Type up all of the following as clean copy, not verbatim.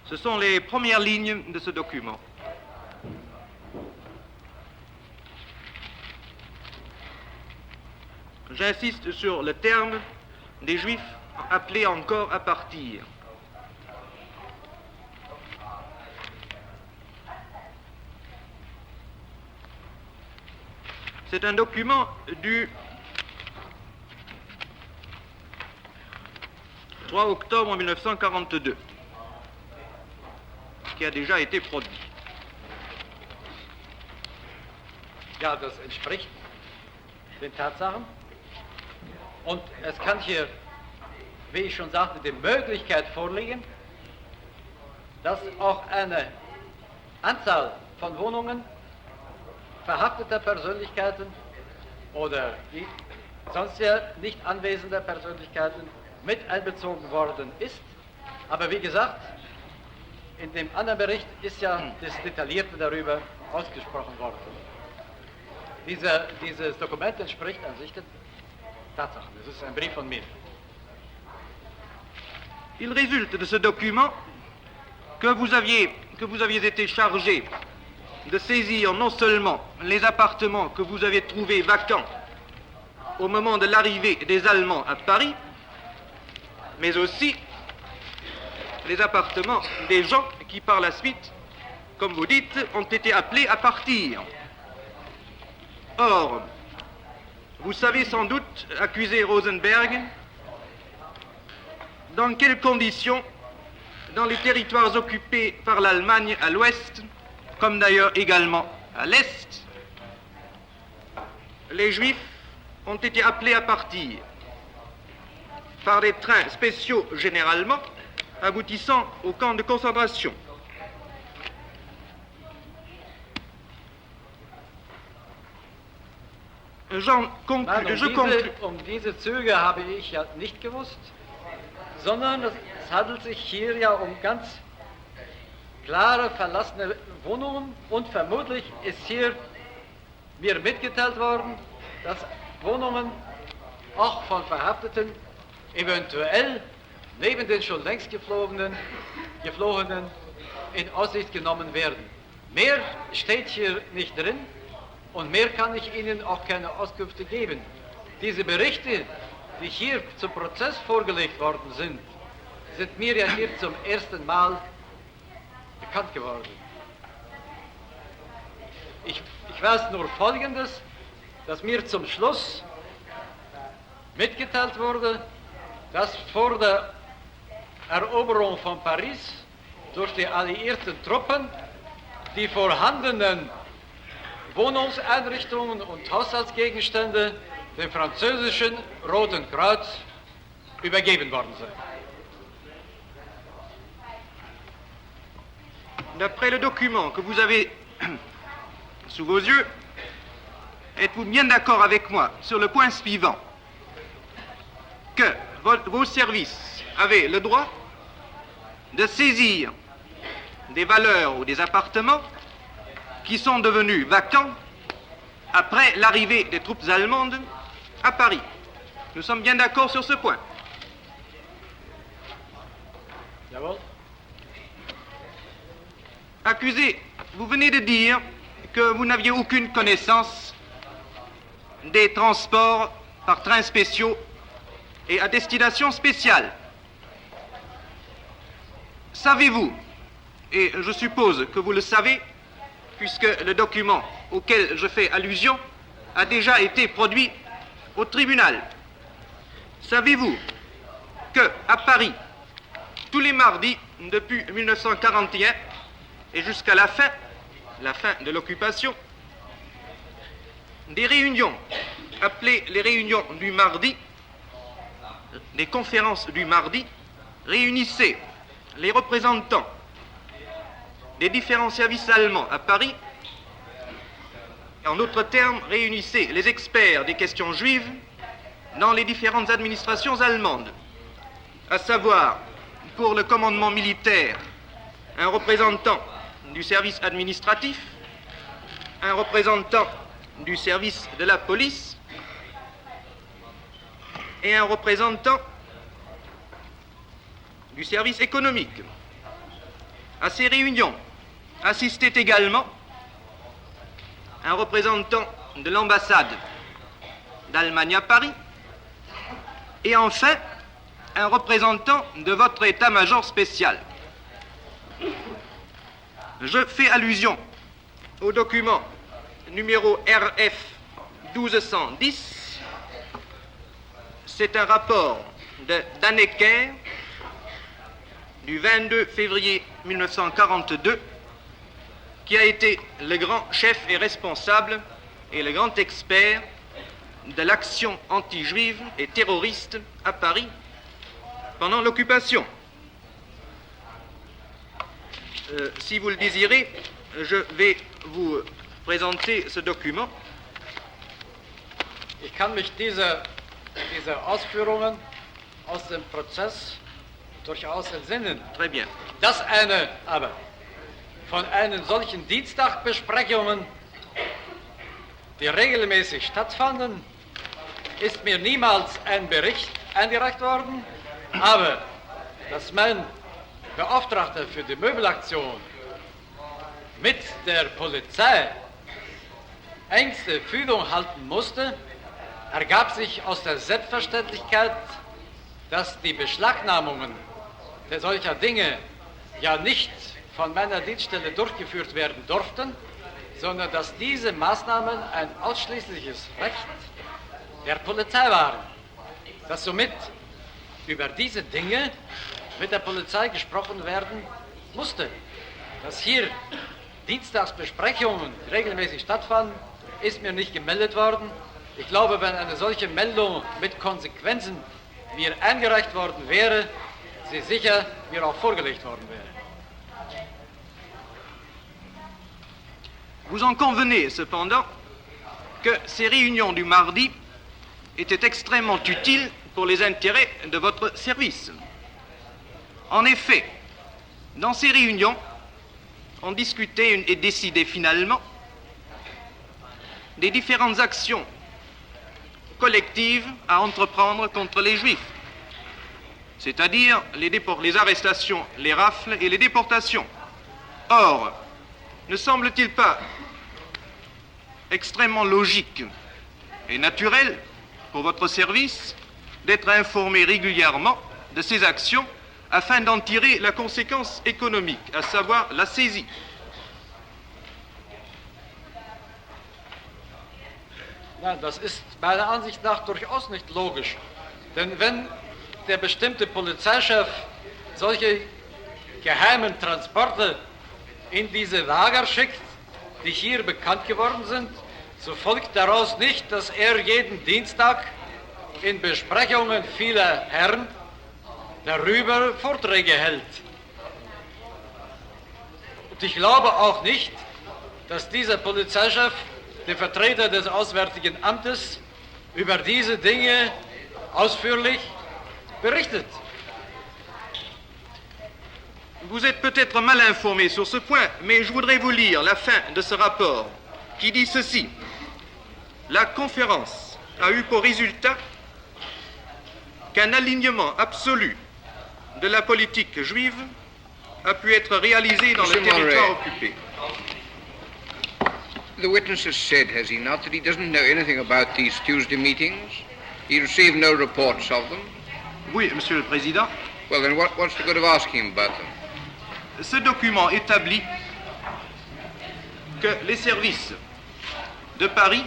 Ce sont les premières lignes de ce document. J'insiste sur le terme des Juifs appelés encore à partir. C'est un document du 3 octobre 1942 qui a déjà été produit. Ja, das entspricht den Tatsachen. Und es kann hier, wie ich schon sagte, die Möglichkeit vorliegen, dass auch eine Anzahl von Wohnungen verhafteter Persönlichkeiten oder sonst ja nicht anwesender Persönlichkeiten mit einbezogen worden ist. Aber wie gesagt, in dem anderen Bericht ist ja das Detaillierte darüber ausgesprochen worden. Dieses Dokument entspricht an sich den Tatsachen. Das ist ein Brief von mir. Il résulte de ce document que vous aviez été chargé de saisir non seulement les appartements que vous avez trouvés vacants au moment de l'arrivée des Allemands à Paris, mais aussi les appartements des gens qui par la suite, comme vous dites, ont été appelés à partir. Or, vous savez sans doute, accusé Rosenberg, dans quelles conditions, dans les territoires occupés par l'Allemagne à l'ouest, comme d'ailleurs également à l'est, les Juifs ont été appelés à partir par des trains spéciaux généralement, aboutissant au camp de concentration. Um diese Züge habe ich ja nicht gewusst, sondern es handelt sich hier ja um ganz klare verlassene Wohnungen und vermutlich ist hier mir mitgeteilt worden, dass Wohnungen auch von Verhafteten eventuell neben den schon längst Geflohenen in Aussicht genommen werden. Mehr steht hier nicht drin und mehr kann ich Ihnen auch keine Auskünfte geben. Diese Berichte, die hier zum Prozess vorgelegt worden sind mir ja hier zum ersten Mal bekannt geworden. Ich weiß nur Folgendes, dass mir zum Schluss mitgeteilt wurde, dass vor der Eroberung von Paris durch die alliierten Truppen die vorhandenen Wohnungseinrichtungen und Haushaltsgegenstände dem französischen Roten Kreuz übergeben worden sind. D'après le document que vous avez sous vos yeux, êtes-vous bien d'accord avec moi sur le point suivant, que vos services avaient le droit de saisir des valeurs ou des appartements qui sont devenus vacants après l'arrivée des troupes allemandes à Paris? Nous sommes bien d'accord sur ce point. Jawohl. Accusé, vous venez de dire que vous n'aviez aucune connaissance des transports par trains spéciaux et à destination spéciale. Savez-vous, et je suppose que vous le savez, puisque le document auquel je fais allusion a déjà été produit au tribunal, savez-vous qu'à Paris, tous les mardis depuis 1941 et jusqu'à la fin de l'occupation, des réunions appelées les réunions du mardi, des conférences du mardi, réunissaient les représentants des différents services allemands à Paris, en d'autres termes, réunissaient les experts des questions juives dans les différentes administrations allemandes, à savoir, pour le commandement militaire, un représentant du service administratif, un représentant du service de la police et un représentant du service économique. À ces réunions assistait également un représentant de l'ambassade d'Allemagne à Paris et enfin un représentant de votre état-major spécial. Je fais allusion au document numéro RF 1210. C'est un rapport de Dannecker du 22 février 1942 qui a été le grand chef et responsable et le grand expert de l'action anti-juive et terroriste à Paris pendant l'occupation. Si vous le désirez, je vais vous présenter ce document. Ich kann mich diese Ausführungen aus dem Prozess durchaus entsinnen. Très bien. Dass aber von einen solchen Dienstagbesprechungen, die regelmäßig stattfanden, ist mir niemals ein Bericht eingereicht worden, aber dass mein Beauftragter für die Möbelaktion mit der Polizei engste Fügung halten musste, ergab sich aus der Selbstverständlichkeit, dass die Beschlagnahmungen solcher Dinge ja nicht von meiner Dienststelle durchgeführt werden durften, sondern dass diese Maßnahmen ein ausschließliches Recht der Polizei waren, dass somit über diese Dinge mit der Polizei gesprochen werden musste. Dass hier Dienstagsbesprechungen regelmäßig stattfanden, ist mir nicht gemeldet worden. Ich glaube, wenn eine solche Meldung mit Konsequenzen mir eingereicht worden wäre, sie sicher mir auch vorgelegt worden wäre. Vous en convenez cependant que ces réunions du mardi étaient extrêmement utiles pour les intérêts de votre service. En effet, dans ces réunions, on discutait et décidait finalement des différentes actions collectives à entreprendre contre les Juifs, c'est-à-dire les arrestations, les rafles et les déportations. Or, ne semble-t-il pas extrêmement logique et naturel pour votre service d'être informé régulièrement de ces actions afin d'en tirer la conséquence économique, à savoir la saisie? Ja, das ist meiner Ansicht nach durchaus nicht logisch. Denn wenn der bestimmte Polizeichef solche geheimen Transporte in diese Lager schickt, die hier bekannt geworden sind, so folgt daraus nicht, dass er jeden Dienstag in Besprechungen vieler Herren darüber Vorträge hält. Und ich glaube auch nicht, dass dieser Polizeichef, der Vertreter des Auswärtigen Amtes, über diese Dinge ausführlich berichtet. Vous êtes peut-être mal informé sur ce point, mais je voudrais vous lire la fin de ce rapport qui dit ceci. La conférence a eu pour résultat qu'un alignement absolu de la politique juive a pu être réalisé dans le territoire occupé. The witness has said, has he not, that he doesn't know anything about these Tuesday meetings? He received no reports of them? Oui, Monsieur le Président. Well, then what's the good of asking him about them? Ce document établit que les services de Paris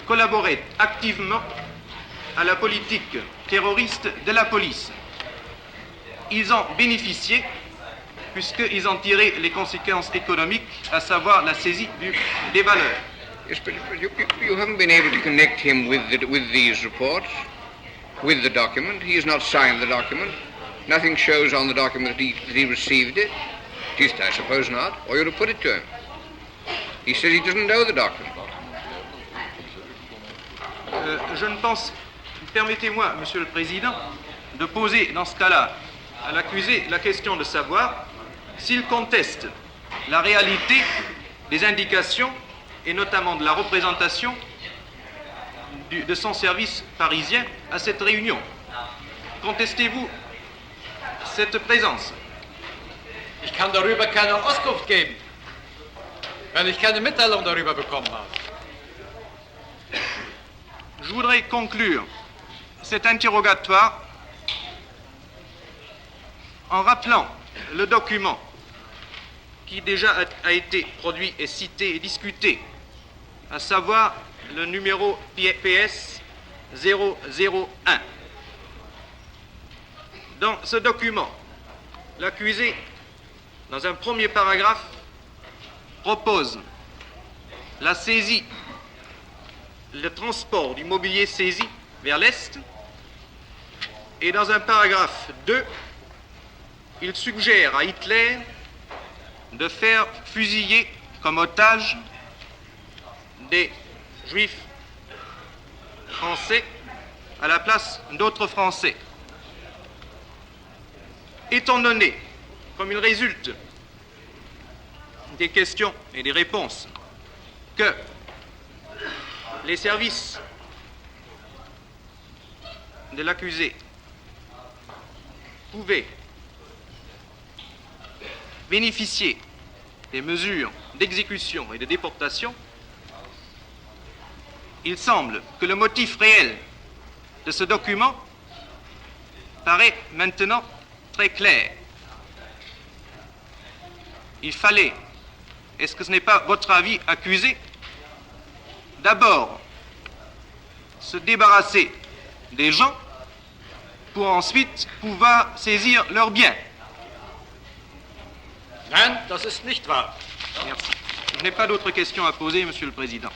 collaboraient activement à la politique terroriste de la police. Ils en bénéficiaient puisqu'ils en tiraient les conséquences économiques, à savoir la saisie des valeurs. Yes, but you haven't been able to connect him with these reports, with the document. He has not signed the document. Nothing shows on the document that he received it. At least I suppose not, or you'd have put it to him. He says he doesn't know the document. Je ne pense... Permettez-moi, Monsieur le Président, de poser dans ce cas-là à l'accusé la question de savoir s'il conteste la réalité des indications et notamment de la représentation de son service parisien à cette réunion. Contestez-vous cette présence? Ich kann darüber keine Auskunft geben, wenn ich keine Mitteilung darüber bekommen habe. Je voudrais conclure cet interrogatoire en rappelant le document qui déjà a été produit et cité et discuté, à savoir le numéro PS 001. Dans ce document, l'accusé, dans un premier paragraphe, propose la saisie, le transport du mobilier saisi vers l'Est, et dans un paragraphe 2, il suggère à Hitler de faire fusiller comme otages des juifs français à la place d'autres Français. Étant donné, comme il résulte des questions et des réponses, que les services de l'accusé pouvaient bénéficier des mesures d'exécution et de déportation, il semble que le motif réel de ce document paraît maintenant très clair. Il fallait, est-ce que ce n'est pas votre avis, accusé, d'abord se débarrasser des gens pour ensuite pouvoir saisir leurs biens? Nein, das ist nicht wahr. Merci. Je n'ai pas d'autres questions à poser, Monsieur le Président.